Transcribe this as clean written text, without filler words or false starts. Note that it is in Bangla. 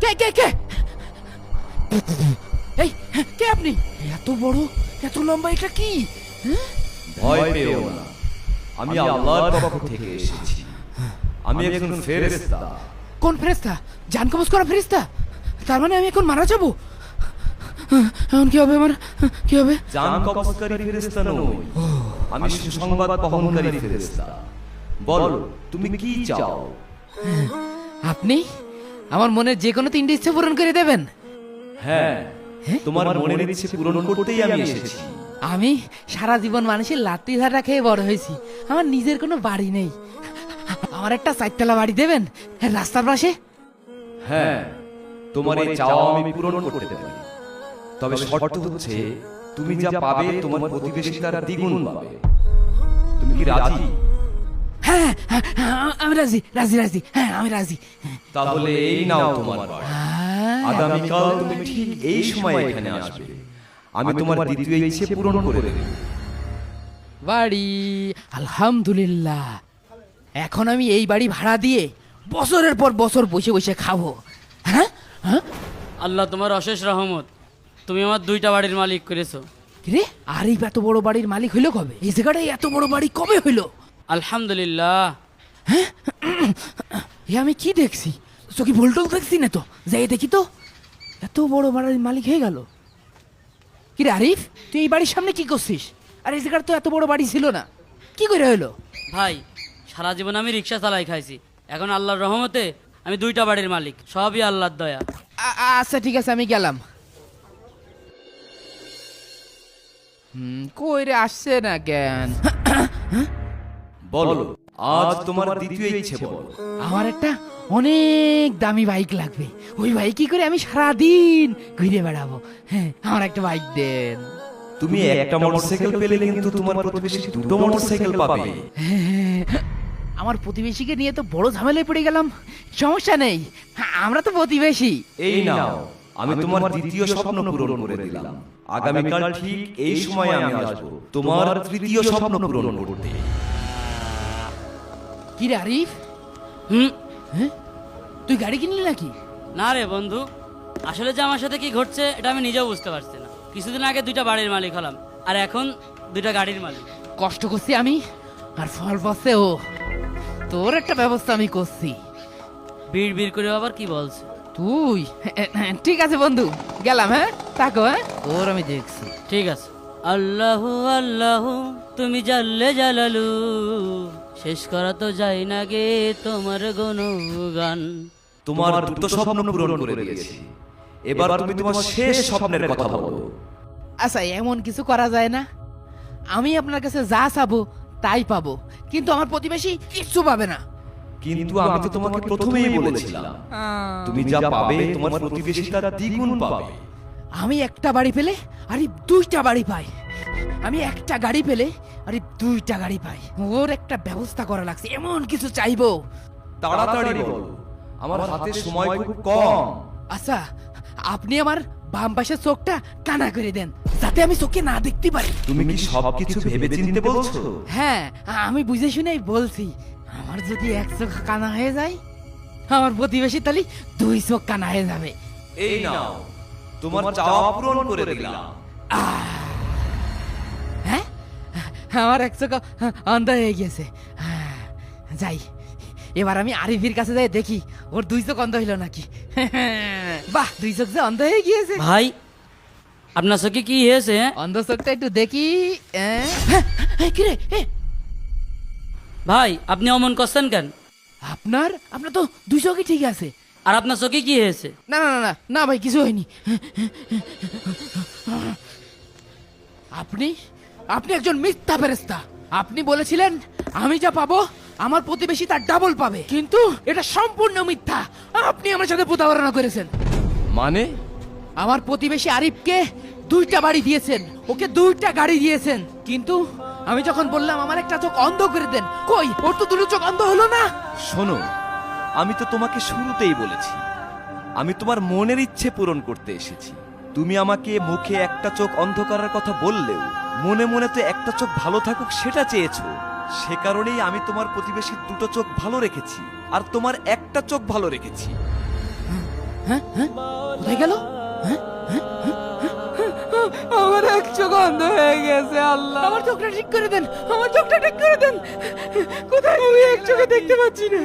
কে কে কে এই কে আপনি? এত বড় এত লম্বা এটা কি? ভয় পেও না, আমি আল্লাহর পক্ষ থেকে এসেছি। আমি একজন ফেরেশতা। কোন ফেরেশতা? জান কবজ করা ফেরেশতা? তার মানে আমি এখন মারা যাব? এখন কি হবে আমার? কি হবে? জান কবজকারী ফেরেশতা নই, আমি সুসংবাদ বহনকারী ফেরেশতা। বলো তুমি কি চাও? আপনি আমার মনের যে কোনো তিনটি ইচ্ছে পূরণ করে দেবেন? হ্যাঁ, তোমার মনের ইচ্ছে পূরণ করতেই আমি এসেছি। আমি সারা জীবন মানুষের লাত্তি ঝাঁটা খেয়ে বড় হয়েছি। আমার নিজের কোনো বাড়ি নেই। আমার একটা চারতলা বাড়ি দেবেন রাস্তার পাশে? হ্যাঁ, তোমার এই চাওয়া আমি পূরণ করতে পারি, তবে শর্ত হচ্ছে তুমি যা পাবে তোমার প্রতিবেশী তার দ্বিগুণ পাবে। তুমি কি রাজি? হ্যাঁ আমি রাজি রাজি রাজি, হ্যাঁ আমি রাজি। তাহলে এই নাও তোমার বাড়ি। আগামীকাল তুমি ঠিক এই সময় এখানে আসবে, আমি তোমার দ্বিতীয় ইচ্ছে পূরণ করে দেব। বাড়ি, আলহামদুলিল্লাহ। এখন আমি এই বাড়ি ভাড়া দিয়ে বছরের পর বছর বসে বসে খাবো। হ্যাঁ হ্যাঁ, আল্লাহ তোমার অশেষ রহমত, তুমি আমার 2টা বাড়ির মালিক করেছো। রে আরিফ এত বড় বাড়ির মালিক হইলো কবে? এই জায়গাটায় এত বড় বাড়ি কবে হইলো? আলহামদুলিল্লাহ। এ আমি কি দেখছি? চোখে ভুলটুল দেখছি না তো? যাই দেখি তো, এত বড় বাড়ির মালিক হয়ে গেল। কি রে আরিফ, তুই এই বাড়ির সামনে কি করছিস? আর এই জায়গার তো এত বড় বাড়ি ছিল না, কি করে হলো? ভাই, সারা জীবন আমি রিক্সা চালাই খাইছি, এখন আল্লাহর রহমতে আমি 2টা বাড়ির মালিক, সবই আল্লাহর দয়া। আচ্ছা ঠিক আছে, আমি গেলাম। কই রে, আসছে না কেন? বলো আজ তোমার দ্বিতীয় ইচ্ছে বলো। আমার একটা অনেক দামি বাইক লাগবে। ওই বাইক কি করে আমি সারাদিন ঘুরে বেড়াবো। হ্যাঁ, আমার একটা বাইক দেন। তুমি একটা মোটরসাইকেল পেলে কিন্তু তোমার প্রতিবেশী দুটো মোটরসাইকেল পাবে। আমার প্রতিবেশীকে নিয়ে তো বড় ঝামেলায় পড়ে গেলাম। সমস্যা নেই, আমরা তো প্রতিবেশী। এই নাও, আমি তোমার দ্বিতীয় স্বপ্ন পূরণ করে দিলাম। আগামীকাল ঠিক এই সময় আমি আসবো তোমার তৃতীয় স্বপ্ন পূরণ করতে। কি রে আরিফ, হ্যাঁ তুই গাড়ি কিনলি নাকি? না রে বন্ধু, আসলে যে আমার সাথে কি ঘটছে এটা আমি নিজেও বুঝতে পারছি না। কিছুদিন আগে 2টা বাড়ির মালিক হলাম, আর এখন 2টা গাড়ির মালিক। কষ্ট করছি আমি, আর ফল পাচ্ছে ও। তোর একটা ব্যবস্থা আমি করছি। বিড় বিড় করে আবার কি বলছে? তুই ঠিক আছে বন্ধু, গেলাম। হ্যাঁ থাকো, হ্যাঁ তোর আমি দেখছি। ঠিক আছে। আল্লাহ আল্লাহ তুমি জাল্লে জালালু, শেষ করা তো যায় না গে তোমার গুণগান। তোমার দুটো স্বপ্ন পূরণ করে দিয়েছি, এবার তুমি তোমার শেষ স্বপ্নের কথা বলো। আচ্ছা, এমন কিছু করা যায় না? আমি আপনার কাছে যা চাবো তাই পাবো, কিন্তু আমার প্রতিবেশী কিচ্ছু পাবে না। কিন্তু আমি তো তোমাকে প্রথমেই বলেছিলাম, তুমি যা পাবে তোমার প্রতিবেশী তার দ্বিগুণ পাবে। আমি একটা বাড়ি পেলে আরে 2টা বাড়ি পাই, আমি একটা গাড়ি পেলে আরে 2টা গাড়ি পাই। ওর একটা ব্যবস্থা করা লাগছে, এমন কিছু চাইবো। তাড়াতাড়ি বলো, আমার হাতে সময় খুব কম। আচ্ছা, আপনি আমার বাম পাশের চোখটা কানা করে দেন, যাতে আমি চোখে না দেখতে পারি। তুমি কি সবকিছু ভেবে চিন্তে বলছো? হ্যাঁ, আমি বুঝে শুনেই বলছি। আমার যদি এক চোখ কানা হয়ে যায়, আমার প্রতিবেশী তাহলে 2 চোখ কানা হয়ে যাবে। এই নাও, তোমার চাওয়া পূরণ করে দিলাম। হ্যাঁ, আমার এক চোখ অন্ধ হয়ে গেছে। যাই, এবার আমি আরিফির কাছে যাই দেখি ওর 2 চোখ অন্ধ হইল নাকি। বাহ, 2 চোখ যে অন্ধ হয়ে গিয়েছে। ভাই, আপনার চোখে কি হয়েছে? অন্ধ চোখটা একটু দেখি। কি রে? ভাই, আপনি অমন করছেন কেন? আপনার আপনার তো 2 চোখই ঠিক আছে। আর আপনার চোখে কি হয়েছে? না না না না না ভাই, কিছু হয়নি। আপনি আপনি একজন মিথ্যা ফেরেশতা। আপনি বলেছিলেন আমি যা পাবো আমার প্রতিবেশী তার ডাবল পাবে, কিন্তু এটা সম্পূর্ণ মিথ্যা। আপনি আমার সাথে প্রতারণা করেছেন। মানে? আমার প্রতিবেশী আরিফকে 2টা বাড়ি দিয়েছেন, ওকে 2টা গাড়ি দিয়েছেন, কিন্তু আমি যখন বললাম আমার একটা চোখ অন্ধ করে দেন, কই ওর তো 2 চোখ অন্ধ হলো না। শোনো, আমি তো তোমাকে শুরুতেই বলেছি আমি তোমার মনের ইচ্ছে পূরণ করতে এসেছি। তুমি আমাকে মুখে একটা চোখ অন্ধ করার কথা বললেও মনে মনে তো একটা চোখ ভালো থাকুক সেটা চেয়েছো। সে কারণেই আমি তোমার প্রতিবেশীর 2টো চোখ ভালো রেখেছি আর তোমার একটা চোখ ভালো রেখেছি। হ্যাঁ হ্যাঁ কোথায় গেল? হ্যাঁ হ্যাঁ আমার এক চোখ অন্ধ হয়ে গেছে আল্লাহ, আমার চোখটা ঠিক করে দেন, আমার চোখটা ঠিক করে দেন। কোথায়? আমি এক চোখে দেখতে পাচ্ছি না।